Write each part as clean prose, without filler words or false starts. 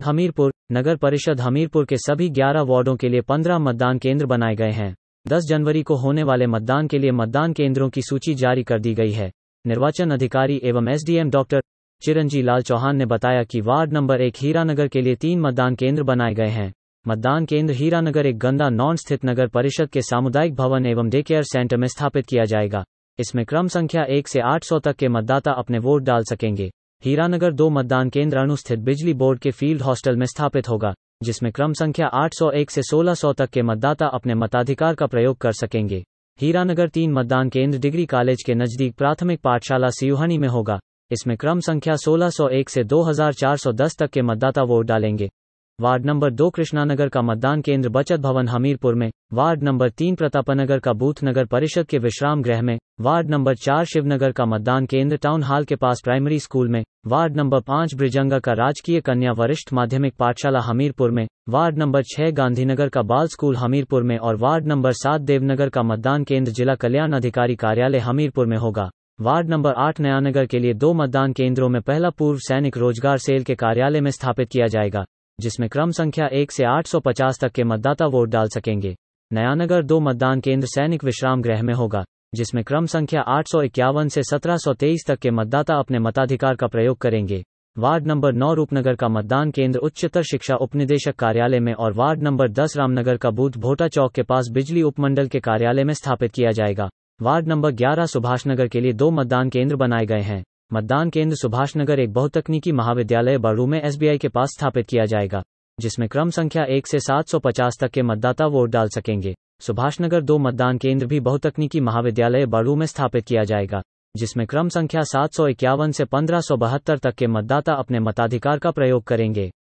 हमीरपुर नगर परिषद हमीरपुर के सभी 11 वार्डों के लिए 15 मतदान केंद्र बनाए गए हैं। 10 जनवरी को होने वाले मतदान के लिए मतदान केंद्रों की सूची जारी कर दी गई है। निर्वाचन अधिकारी एवं एसडीएम डॉक्टर चिरंजी लाल चौहान ने बताया कि वार्ड नंबर 1 हीरानगर के लिए 3 मतदान केंद्र बनाए गए हैं। मतदान केंद्र हीरानगर 1 गंदा नॉन स्थित नगर परिषद के सामुदायिक भवन एवं डे केयर सेंटर में स्थापित किया जाएगा। इसमें क्रम संख्या 1 से 800 तक के मतदाता अपने वोट डाल सकेंगे। हीरानगर 2 मतदान केंद्र अणुस्थित बिजली बोर्ड के फील्ड हॉस्टल में स्थापित होगा, जिसमें क्रम संख्या 801 से 1600 तक के मतदाता अपने मताधिकार का प्रयोग कर सकेंगे। हीरानगर 3 मतदान केंद्र डिग्री कॉलेज के नजदीक प्राथमिक पाठशाला सियुहनी में होगा। इसमें क्रम संख्या 1601 से 2410 तक के मतदाता वोट डालेंगे। वार्ड नंबर 2 कृष्णानगर का मतदान केंद्र बचत भवन हमीरपुर में, वार्ड नंबर 3 प्रतापनगर का बूथ नगर परिषद के विश्राम गृह में, वार्ड नंबर 4 शिवनगर का मतदान केंद्र टाउन हॉल के पास प्राइमरी स्कूल में, वार्ड नंबर 5 ब्रिजंगा का राजकीय कन्या वरिष्ठ माध्यमिक पाठशाला हमीरपुर में, वार्ड नंबर 6 गांधीनगर का बाल स्कूल हमीरपुर में और वार्ड नंबर 7 देवनगर का मतदान केंद्र जिला कल्याण अधिकारी कार्यालय हमीरपुर में होगा। वार्ड नंबर 8 नयानगर के लिए 2 मतदान केंद्रों में पहला पूर्व सैनिक रोजगार सेल के कार्यालय में स्थापित किया जाएगा, जिसमें क्रम संख्या 1 से 850 तक के मतदाता वोट डाल सकेंगे। नयानगर 2 मतदान केंद्र सैनिक विश्राम गृह में होगा, जिसमें क्रम संख्या 851 से 1723 तक के मतदाता अपने मताधिकार का प्रयोग करेंगे। वार्ड नंबर 9 रूपनगर का मतदान केंद्र उच्चतर शिक्षा उपनिदेशक कार्यालय में और वार्ड नंबर 10 रामनगर का बूथ भोटा चौक के पास बिजली उपमंडल के कार्यालय में स्थापित किया जाएगा। वार्ड नंबर 11 सुभाषनगर के लिए 2 मतदान केंद्र बनाए गए हैं। मतदान केंद्र सुभाषनगर एक बहुतकनीकी महाविद्यालय बड़ू में एसबीआई के पास स्थापित किया जाएगा, जिसमें क्रम संख्या 1 से 750 तक के मतदाता वोट डाल सकेंगे। सुभाषनगर 2 मतदान केंद्र भी बहुतकनीकी महाविद्यालय बड़ू में स्थापित किया जाएगा, जिसमें क्रम संख्या 751 से 1572 तक के मतदाता अपने मताधिकार का प्रयोग करेंगे।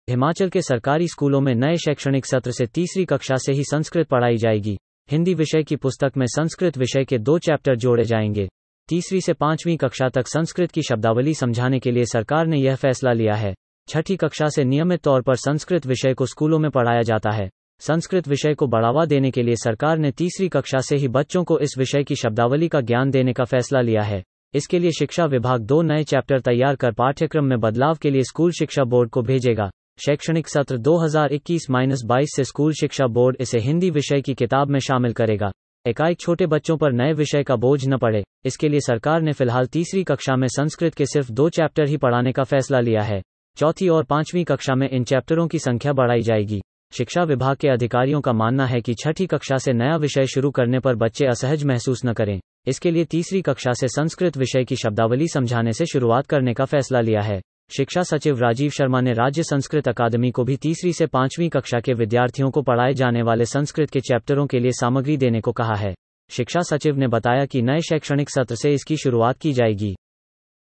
हिमाचल के सरकारी स्कूलों में नए शैक्षणिक सत्र से तीसरी कक्षा से ही संस्कृत पढ़ाई जाएगी। हिंदी विषय की पुस्तक में संस्कृत विषय के 2 चैप्टर जोड़े जाएंगे। तीसरी से 5वीं कक्षा तक संस्कृत की शब्दावली समझाने के लिए सरकार ने यह फैसला लिया है। 6ठी कक्षा से नियमित तौर पर संस्कृत विषय को स्कूलों में पढ़ाया जाता है। संस्कृत विषय को बढ़ावा देने के लिए सरकार ने तीसरी कक्षा से ही बच्चों को इस विषय की शब्दावली का ज्ञान देने का फैसला लिया है। इसके लिए शिक्षा विभाग 2 नए चैप्टर तैयार कर पाठ्यक्रम में बदलाव के लिए स्कूल शिक्षा बोर्ड को भेजेगा। शैक्षणिक सत्र 2021-22 से स्कूल शिक्षा बोर्ड इसे हिंदी विषय की किताब में शामिल करेगा। एकाएक छोटे बच्चों पर नए विषय का बोझ न पड़े, इसके लिए सरकार ने फिलहाल तीसरी कक्षा में संस्कृत के सिर्फ 2 चैप्टर ही पढ़ाने का फैसला लिया है। चौथी और 5वीं कक्षा में इन चैप्टरों की संख्या बढ़ाई जाएगी। शिक्षा विभाग के अधिकारियों का मानना है कि 6ठी कक्षा से नया विषय शुरू करने पर बच्चे असहज महसूस न करें। इसके लिए तीसरी कक्षा से संस्कृत विषय की शब्दावली समझाने से शुरुआत करने का फैसला लिया है। शिक्षा सचिव राजीव शर्मा ने राज्य संस्कृत अकादमी को भी तीसरी से 5वीं कक्षा के विद्यार्थियों को पढ़ाए जाने वाले संस्कृत के चैप्टरों के लिए सामग्री देने को कहा है। शिक्षा सचिव ने बताया कि नए शैक्षणिक सत्र से इसकी शुरुआत की जाएगी।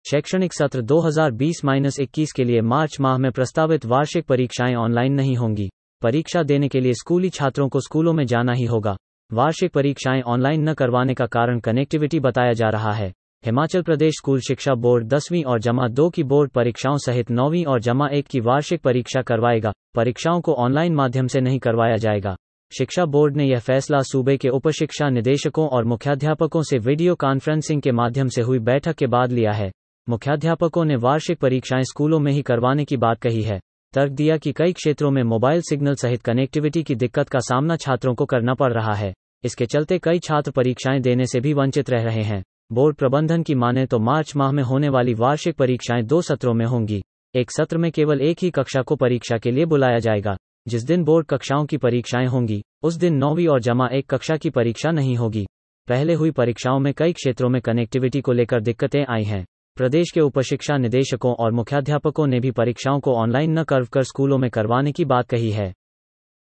शैक्षणिक सत्र 2020-21 के लिए मार्च माह में प्रस्तावित वार्षिक परीक्षाएं ऑनलाइन नहीं होंगी। परीक्षा देने के लिए स्कूली छात्रों को स्कूलों में जाना ही होगा। वार्षिक परीक्षाएं ऑनलाइन न करवाने का कारण कनेक्टिविटी बताया जा रहा है। हिमाचल प्रदेश स्कूल शिक्षा बोर्ड 10वीं और जमा 2 की बोर्ड परीक्षाओं सहित 9वीं और जमा 1 की वार्षिक परीक्षा करवाएगा। परीक्षाओं को ऑनलाइन माध्यम से नहीं करवाया जाएगा। शिक्षा बोर्ड ने यह फैसला सूबे के उप शिक्षा निदेशकों और मुख्याध्यापकों से वीडियो कॉन्फ्रेंसिंग के माध्यम से हुई बैठक के बाद लिया है। मुख्याध्यापकों ने वार्षिक परीक्षाएं स्कूलों में ही करवाने की बात कही है। तर्क दिया कि कई क्षेत्रों में मोबाइल सिग्नल सहित कनेक्टिविटी की दिक्कत का सामना छात्रों को करना पड़ रहा है। इसके चलते कई छात्र परीक्षाएं देने से भी वंचित रह रहे हैं। बोर्ड प्रबंधन की माने तो मार्च माह में होने वाली वार्षिक परीक्षाएं 2 सत्रों में होंगी। एक सत्र में केवल एक ही कक्षा को परीक्षा के लिए बुलाया जाएगा। जिस दिन बोर्ड कक्षाओं की परीक्षाएं होंगी, उस दिन 9वीं और जमा 1 कक्षा की परीक्षा नहीं होगी। पहले हुई परीक्षाओं में कई क्षेत्रों में कनेक्टिविटी को लेकर दिक्कतें आई हैं। प्रदेश के उप शिक्षा निदेशकों और मुख्याध्यापकों ने भी परीक्षाओं को ऑनलाइन न कर स्कूलों में करवाने की बात कही है।